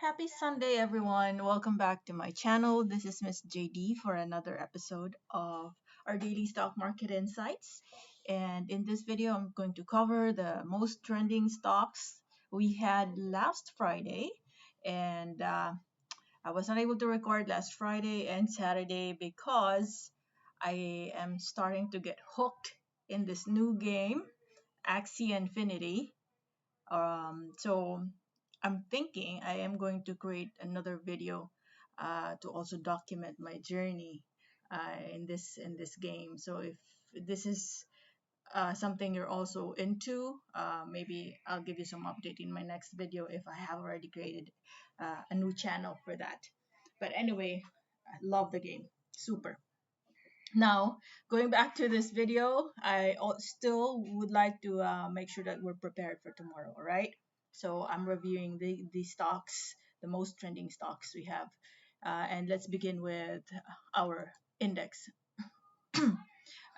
Happy Sunday, everyone. Welcome back to my channel. This is Miss JD for another episode of our daily stock market insights. And in this video, I'm going to cover the most trending stocks we had last Friday. And I was not able to record last Friday and Saturday because I am starting to get hooked in this new game, Axie Infinity. So I'm thinking I am going to create another video to also document my journey in this game. So if this is something you're also into, maybe I'll give you some update in my next video if I have already created a new channel for that. But anyway, I love the game. Super. Now, going back to this video, still would like to make sure that we're prepared for tomorrow, all right? So I'm reviewing the stocks, the most trending stocks we have. And let's begin with our index.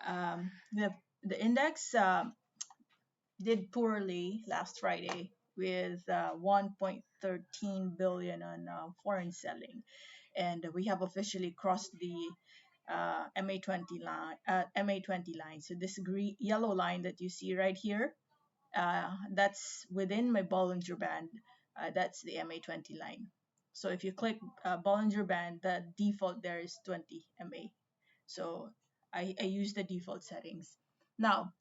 um, the, the index did poorly last Friday with 1.13 billion on foreign selling. And we have officially crossed the MA20 line. So this yellow line that you see right here, that's within my Bollinger Band. That's the MA20 line. So if you click Bollinger Band, the default there is 20 MA. So I use the default settings. Now,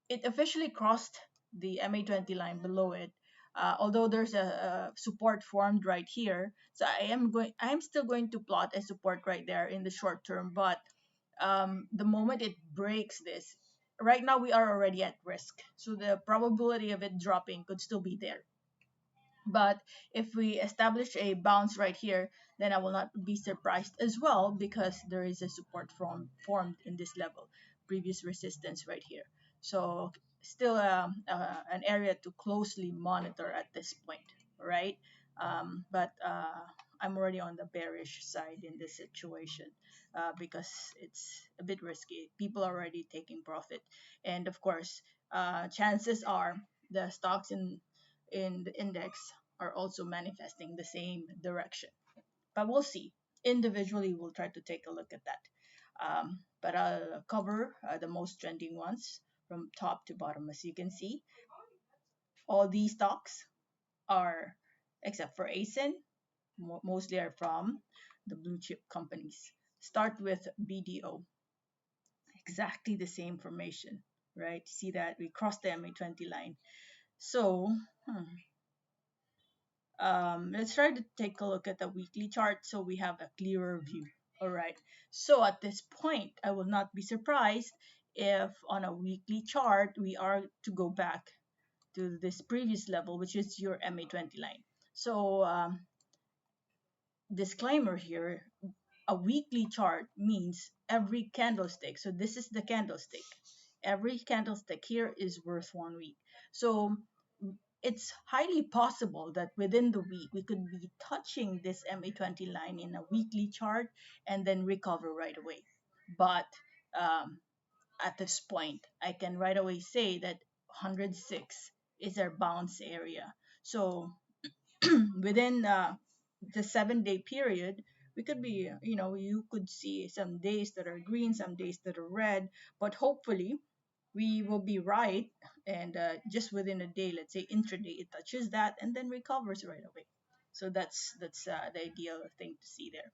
it officially crossed the MA20 line below it. Although there's a support formed right here, so I am still going to plot a support right there in the short term. But the moment it breaks this, right now we are already at risk. So the probability of it dropping could still be there. But if we establish a bounce right here, then I will not be surprised as well because there is a support formed in this level, previous resistance right here. So still an area to closely monitor at this point, right? But I'm already on the bearish side in this situation because it's a bit risky. People are already taking profit, and of course, chances are the stocks in the index are also manifesting the same direction. But we'll see. Individually, we'll try to take a look at that. But I'll cover the most trending ones from top to bottom. As you can see, all these stocks are, except for ACEN, mostly are from the blue chip companies. Start with BDO. Exactly the same formation, right? See that we crossed the MA20 line. So, let's try to take a look at the weekly chart so we have a clearer view. All right. So at this point, I will not be surprised if on a weekly chart we are to go back to this previous level, which is your MA20 line. So disclaimer here, a weekly chart means every candlestick. So this is the candlestick. Every candlestick here is worth 1 week. So it's highly possible that within the week we could be touching this MA20 line in a weekly chart and then recover right away. But at this point, I can right away say that 106 is our bounce area. So within the 7-day period, we could be, you could see some days that are green, some days that are red, but hopefully we will be right, and just within a day, let's say intraday, it touches that and then recovers right away. So that's the ideal thing to see there.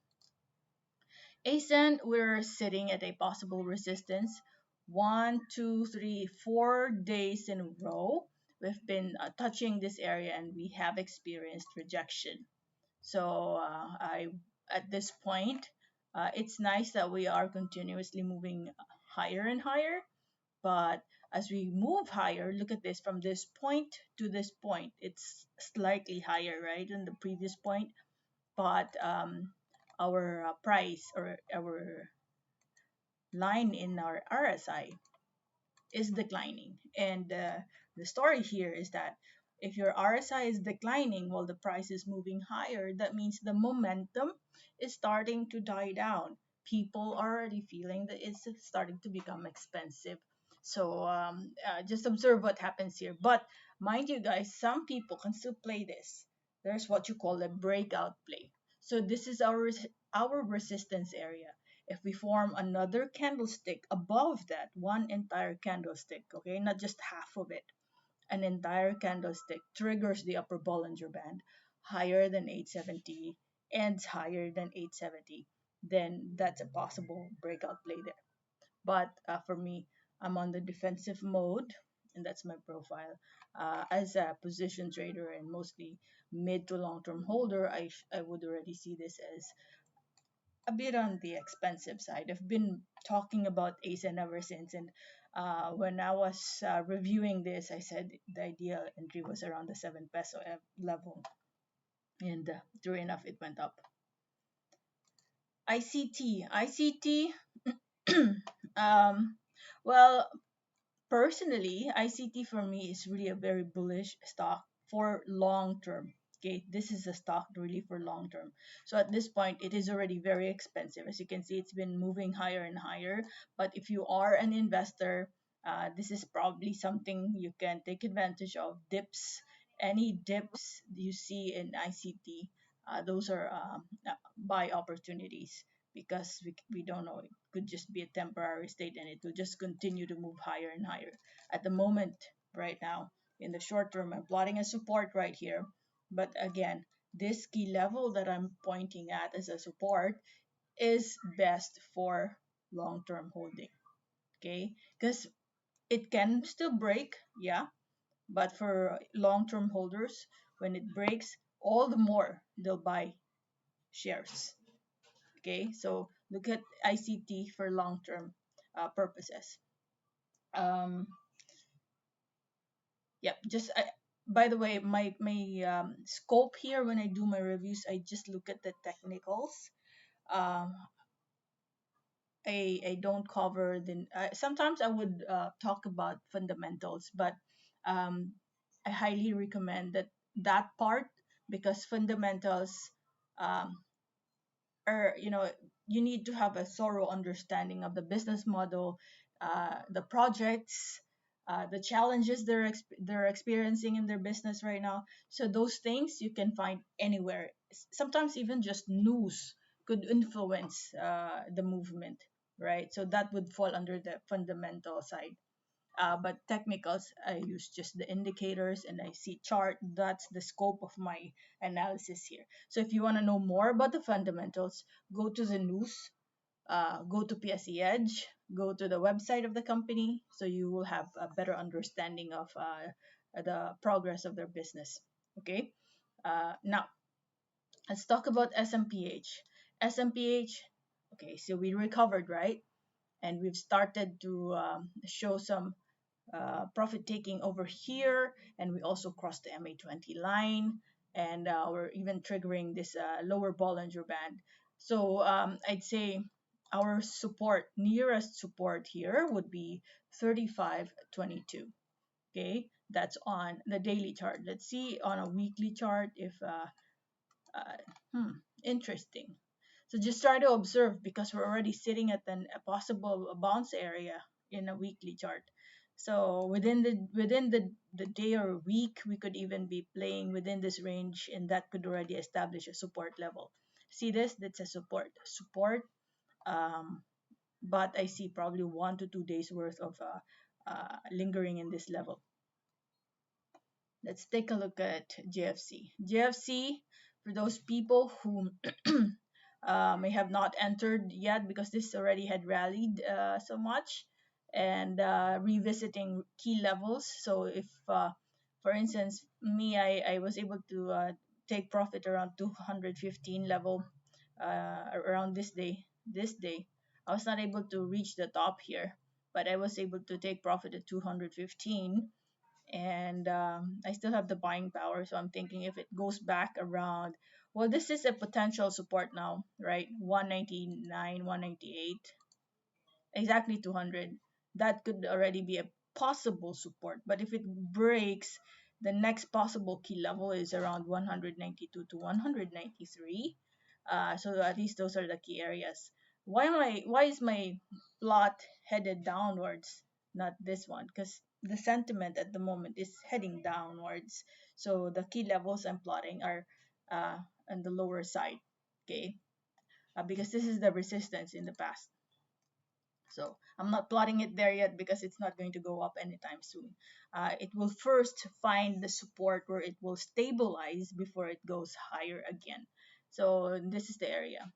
ACEN, we're sitting at a possible resistance 1, 2, 3, 4 days in a row. We've been touching this area and we have experienced rejection. So I at this point, it's nice that we are continuously moving higher and higher. But as we move higher, look at this, from this point to this point, it's slightly higher, right, than the previous point. But our price, or our line in our RSI, is declining. And the story here is that if your RSI is declining while the price is moving higher, that means the momentum is starting to die down. People are already feeling that it's starting to become expensive. So just observe what happens here. But mind you guys, some people can still play this. there's what you call a breakout play. So this is our resistance area. If we form another candlestick above that, one entire candlestick, okay, not just half of it, an entire candlestick triggers the upper Bollinger Band higher than 870, ends higher than 870, then that's a possible breakout play there. But for me, I'm on the defensive mode, and that's my profile. As a position trader and mostly mid to long term holder, I would already see this as a bit on the expensive side. I've been talking about ACEN ever since, and when I was reviewing this, I said the ideal entry was around the 7 peso level, and true enough, it went up. ICT, um, well, personally, ICT for me is really a very bullish stock for long term. Okay, this is a stock really for long term. So at this point, it is already very expensive. As you can see, it's been moving higher and higher. But if you are an investor, this is probably something you can take advantage of. Dips, any dips you see in ICT, those are buy opportunities because we don't know, it could just be a temporary state and it will just continue to move higher and higher. At the moment, right now, in the short term, I'm plotting a support right here. But again, this key level that I'm pointing at as a support is best for long-term holding. Okay, because it can still break, yeah, but for long-term holders, when it breaks, all the more they'll buy shares. Okay, so look at ICT for long-term purposes. Um, yeah, just by the way, my scope here when I do my reviews, I just look at the technicals. Um, I don't cover the. Sometimes I would talk about fundamentals, but um, I highly recommend that part because fundamentals um, or you need to have a thorough understanding of the business model, the projects, the challenges they're experiencing in their business right now. So those things you can find anywhere. Sometimes even just news could influence the movement, right? So that would fall under the fundamental side. But technicals, I use just the indicators and I see chart. That's the scope of my analysis here. So if you want to know more about the fundamentals, go to the news, go to PSE Edge, go to the website of the company, so you will have a better understanding of the progress of their business. Okay, now let's talk about SMPH. SMPH, okay, so we recovered, right? And we've started to show some profit taking over here, and we also crossed the MA20 line, and we're even triggering this lower Bollinger Band. So I'd say our support, nearest support here would be 35.22. Okay, that's on the daily chart. Let's see on a weekly chart if uh, interesting. So just try to observe because we're already sitting at a possible bounce area in a weekly chart. So within the day or week, we could even be playing within this range, and that could already establish a support level. See this? That's a support. Um, but I see probably 1 to 2 days worth of lingering in this level. Let's take a look at JFC. JFC, for those people who may have not entered yet because this already had rallied so much, and revisiting key levels. So if, for instance, me, I was able to take profit around 215 level around This day, I was not able to reach the top here, but I was able to take profit at 215, and I still have the buying power. So I'm thinking if it goes back around, well, this is a potential support now, right? 199, 198, exactly 200. That could already be a possible support. But if it breaks, the next possible key level is around 192 to 193. So at least those are the key areas. Why is my plot headed downwards, not this one? Because the sentiment at the moment is heading downwards. So the key levels I'm plotting are uh, on the lower side, okay, because this is the resistance in the past. So I'm not plotting it there yet because it's not going to go up anytime soon. It will first find the support where it will stabilize before it goes higher again. So this is the area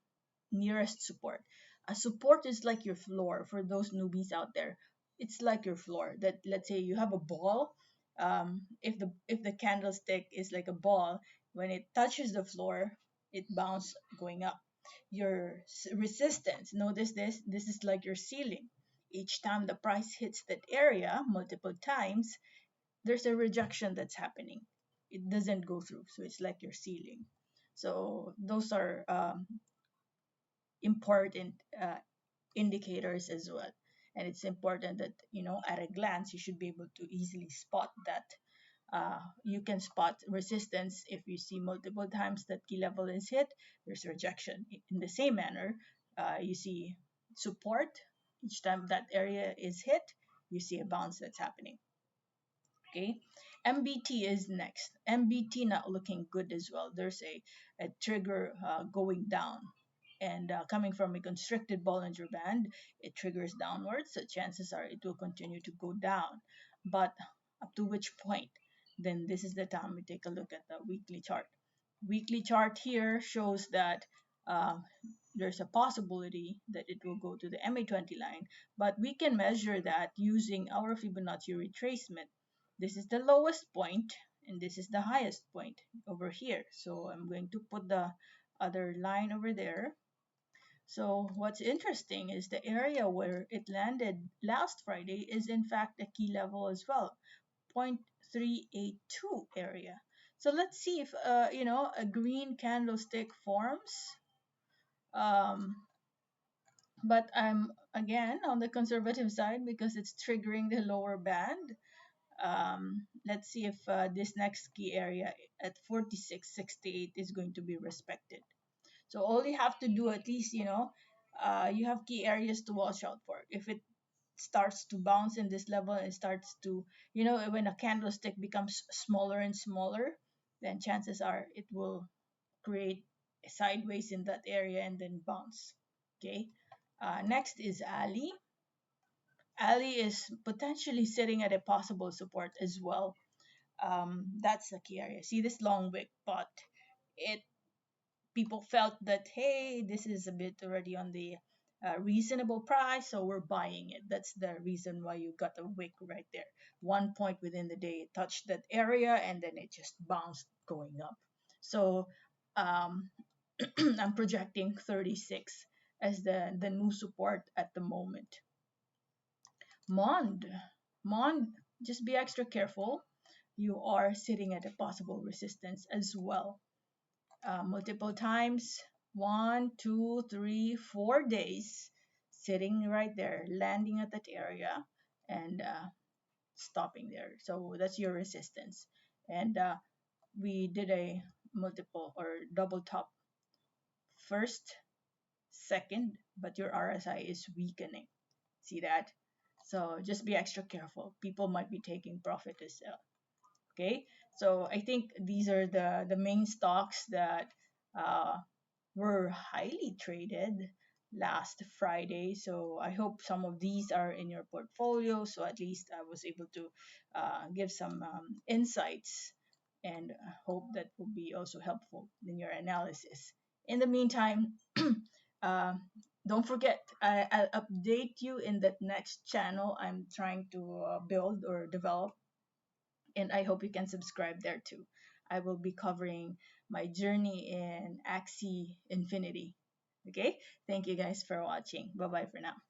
nearest support. A support is like your floor for those newbies out there. It's like your floor. That, let's say you have a ball. If the candlestick is like a ball, when it touches the floor, it bounces going up. Your resistance. Notice this. This is like your ceiling. Each time the price hits that area multiple times, there's a rejection that's happening. It doesn't go through. So it's like your ceiling. So those are important indicators as well. And it's important that, at a glance, you should be able to easily spot that. You can spot resistance if you see multiple times that key level is hit, there's rejection. In the same manner, you see support, each time that area is hit, you see a bounce that's happening. Okay, MBT is next. MBT not looking good as well. There's a trigger going down, and coming from a constricted Bollinger Band, it triggers downwards, so chances are it will continue to go down. But up to which point? Then this is the time we take a look at the weekly chart. Weekly chart here shows that um, there's a possibility that it will go to the MA20 line, but we can measure that using our Fibonacci retracement. This is the lowest point, and this is the highest point over here. So I'm going to put the other line over there. So what's interesting is the area where it landed last Friday is in fact a key level as well, 0.382 area. So let's see if a green candlestick forms. Um, but I'm again on the conservative side because it's triggering the lower band. Let's see if this next key area at 46.68 is going to be respected. So all you have to do, at least, you have key areas to watch out for. If it starts to bounce in this level and starts to, when a candlestick becomes smaller and smaller, then chances are it will create a sideways in that area and then bounce. Okay. Next is Ali. Ali is potentially sitting at a possible support as well. That's the key area. See this long wick, but it people felt that, hey, this is a bit already on the reasonable price, so we're buying it. That's the reason why you got a wick right there. 1 point within the day it touched that area and then it just bounced going up. So um, I'm projecting 36 as the new support at the moment. MONDE. MONDE, just be extra careful. You are sitting at a possible resistance as well. Multiple times, 1, 2, 3, 4 days, sitting right there, landing at that area, and stopping there. So that's your resistance. And we did a multiple or double top first, second, but your RSI is weakening. See that? So just be extra careful. People might be taking profit as well. Okay, so I think these are the main stocks that uh, were highly traded last Friday. So I hope some of these are in your portfolio. So at least I was able to give some insights, and hope that will be also helpful in your analysis. In the meantime, uh, don't forget, I'll update you in that next channel I'm trying to build or develop, and I hope you can subscribe there too. I will be covering my journey in Axie Infinity. Okay, thank you guys for watching. Bye bye for now.